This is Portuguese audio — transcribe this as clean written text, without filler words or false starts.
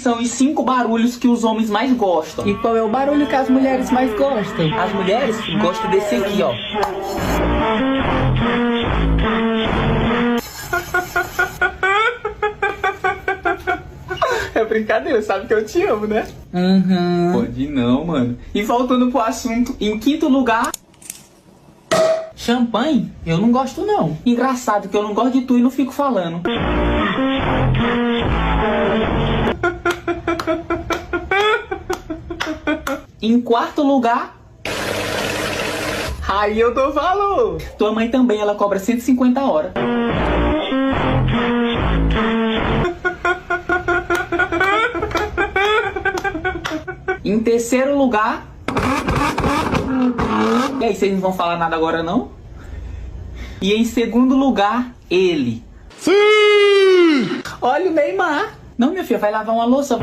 São os 5 barulhos que os homens mais gostam. E qual é o barulho que as mulheres mais gostam? As mulheres gostam desse aqui, ó. É brincadeira, sabe que eu te amo, né? Uhum. Pode não, mano. E voltando pro assunto, em quinto lugar... Champanhe? Eu não gosto não. Engraçado que eu não gosto de tu e não fico falando. Em quarto lugar... Aí eu dou valor. Tua mãe também, ela cobra 150 horas. Em terceiro lugar... E aí, vocês não vão falar nada agora, não? E em segundo lugar, ele. Sim! Olha o Neymar. Não, minha filha, vai lavar uma louça.